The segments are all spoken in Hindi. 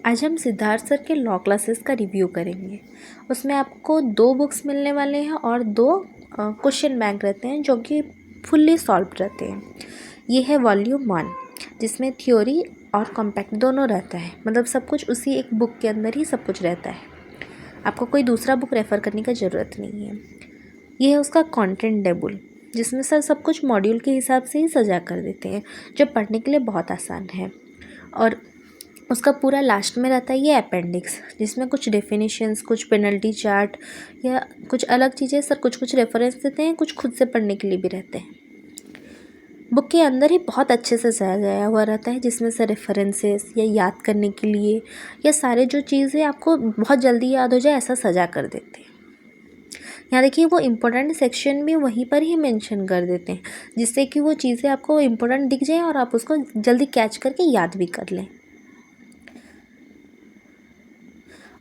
आज हम सिद्धार्थ सर के लॉ क्लासेस का रिव्यू करेंगे। उसमें आपको 2 बुक्स मिलने वाले हैं और 2 क्वेश्चन बैंक रहते हैं जो कि फुल्ली सॉल्व रहते हैं। ये है वॉल्यूम 1 जिसमें थ्योरी और कॉम्पैक्ट दोनों रहता है, मतलब सब कुछ उसी एक बुक के अंदर ही सब कुछ रहता है। आपको कोई दूसरा बुक रेफ़र करने की ज़रूरत नहीं है। ये है उसका कंटेंट टेबल जिसमें सर सब कुछ मॉड्यूल के हिसाब से ही सजा कर देते हैं, जो पढ़ने के लिए बहुत आसान है। और उसका पूरा लास्ट में रहता है ये अपेंडिक्स, जिसमें कुछ डेफिनेशंस, कुछ पेनल्टी चार्ट या कुछ अलग चीज़ें सर कुछ रेफरेंस देते हैं, कुछ खुद से पढ़ने के लिए भी रहते हैं। बुक के अंदर ही बहुत अच्छे से सजाया हुआ रहता है, जिसमें से रेफरेंसेस या याद करने के लिए या सारे जो चीज़ें आपको बहुत जल्दी याद हो जाए ऐसा सजा कर देते हैं। यहाँ देखिए वो इम्पोर्टेंट सेक्शन भी वहीं पर ही मेंशन कर देते हैं, जिससे कि वो चीज़ें आपको इम्पोर्टेंट दिख जाए और आप उसको जल्दी कैच करके याद भी कर लें।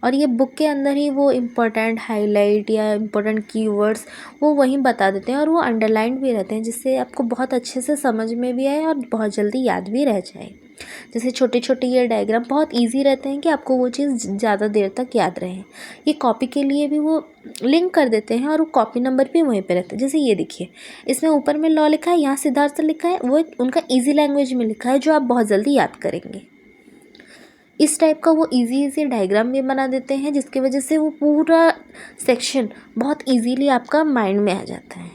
और ये बुक के अंदर ही वो इम्पोर्टेंट हाईलाइट या इम्पोर्टेंट कीवर्ड्स वो वहीं बता देते हैं और वो अंडरलाइन भी रहते हैं, जिससे आपको बहुत अच्छे से समझ में भी आए और बहुत जल्दी याद भी रह जाए। जैसे छोटे छोटे ये डायग्राम बहुत इजी रहते हैं कि आपको वो चीज़ ज़्यादा देर तक याद रहे। ये कॉपी के लिए भी वो लिंक कर देते हैं और वो कॉपी नंबर भी वहीं पे रहता है। जैसे ये देखिए, इसमें ऊपर में लॉ लिखा है, यहाँ सिद्धार्थ लिखा है, वो उनका ईजी लैंग्वेज में लिखा है जो आप बहुत जल्दी याद करेंगे। इस टाइप का वो इजी डायग्राम भी बना देते हैं, जिसकी वजह से वो पूरा सेक्शन बहुत इजीली आपका माइंड में आ जाता है।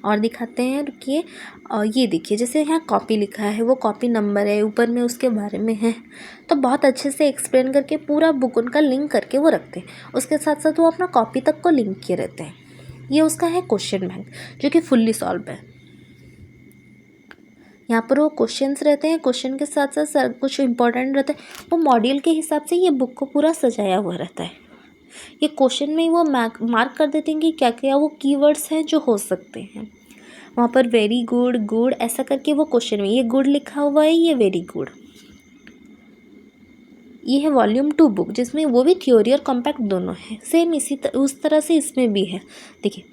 और दिखाते हैं, रुकिए। और ये देखिए, जैसे यहाँ कॉपी लिखा है, वो कॉपी नंबर है, ऊपर में उसके बारे में है, तो बहुत अच्छे से एक्सप्लेन करके पूरा बुक उनका लिंक करके वो रखते हैं। उसके साथ साथ वो अपना कॉपी तक को लिंक किए रहते हैं। ये उसका है क्वेश्चन बैंक, जो कि फुल्ली सॉल्व है। यहाँ पर वो क्वेश्चंस रहते हैं, क्वेश्चन के साथ साथ सर कुछ इंपॉर्टेंट रहता है। वो मॉड्यूल के हिसाब से ये बुक को पूरा सजाया हुआ रहता है। ये क्वेश्चन में ही वो मार्क कर देते हैं कि क्या क्या वो कीवर्ड्स हैं जो हो सकते हैं। वहाँ पर वेरी गुड, गुड ऐसा करके वो क्वेश्चन में ये गुड लिखा हुआ है, ये वेरी गुड। ये है वॉल्यूम 2 बुक, जिसमें वो भी थ्योरी और कॉम्पैक्ट दोनों है। सेम उस तरह से इसमें भी है। देखिए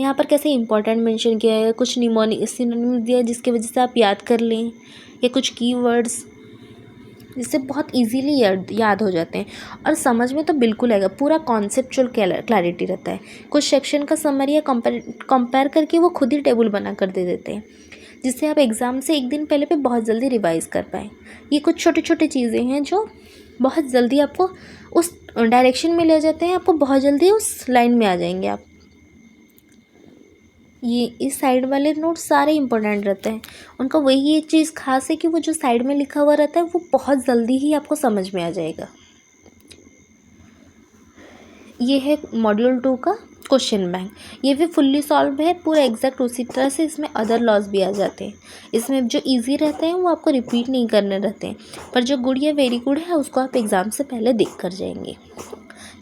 यहाँ पर कैसे इंपॉर्टेंट मेंशन किया है, कुछ सिनोनिम्स दिया है जिसकी वजह से आप याद कर लें, या कुछ कीवर्ड्स जिससे बहुत इजीली याद हो जाते हैं और समझ में तो बिल्कुल आएगा। पूरा कॉन्सेप्चुअल क्लैरिटी रहता है। कुछ सेक्शन का समरी या कंपेयर करके वो खुद ही टेबल बना कर दे देते हैं, जिससे आप एग्ज़ाम से एक दिन पहले पे बहुत जल्दी रिवाइज कर पाएँ। ये कुछ छोटी छोटी चीज़ें हैं जो बहुत जल्दी आपको उस डायरेक्शन में ले जाते हैं, आपको बहुत जल्दी उस लाइन में आ जाएंगे आप। ये इस साइड वाले नोट सारे इंपॉर्टेंट रहते हैं। उनका वही एक चीज़ खास है कि वो जो साइड में लिखा हुआ रहता है वो बहुत जल्दी ही आपको समझ में आ जाएगा। ये है मॉड्यूल 2 का क्वेश्चन बैंक। ये भी फुल्ली सॉल्व है पूरा एग्जैक्ट उसी तरह से। इसमें अदर लॉस भी आ जाते हैं। इसमें जो इजी रहते हैं वो आपको रिपीट नहीं करने रहते हैं, पर जो गुड या वेरी गुड है उसको आप एग्ज़ाम से पहले देख कर जाएंगे।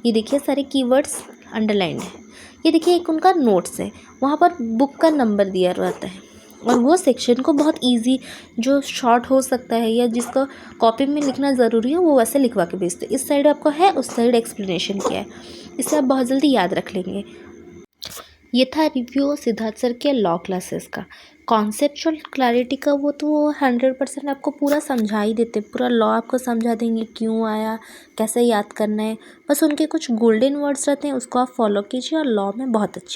ये देखिए सारे कीवर्ड्स अंडरलाइंड है। ये देखिए एक उनका नोट्स है, वहाँ पर बुक का नंबर दिया रहता है और वो सेक्शन को बहुत इजी, जो शॉर्ट हो सकता है या जिसको कॉपी में लिखना ज़रूरी है वो वैसे लिखवा के भेजते हैं। इस साइड आपको है, उस साइड एक्सप्लेनेशन किया है, इससे आप बहुत जल्दी याद रख लेंगे। ये था रिव्यू सिद्धार्थ सर के लॉ क्लासेस का। कॉन्सेप्चुअल क्लैरिटी का वो तो 100% आपको पूरा समझा ही देते, पूरा लॉ आपको समझा देंगे, क्यों आया, कैसे याद करना है। बस उनके कुछ गोल्डन वर्ड्स रहते हैं, उसको आप फॉलो कीजिए और लॉ में बहुत अच्छे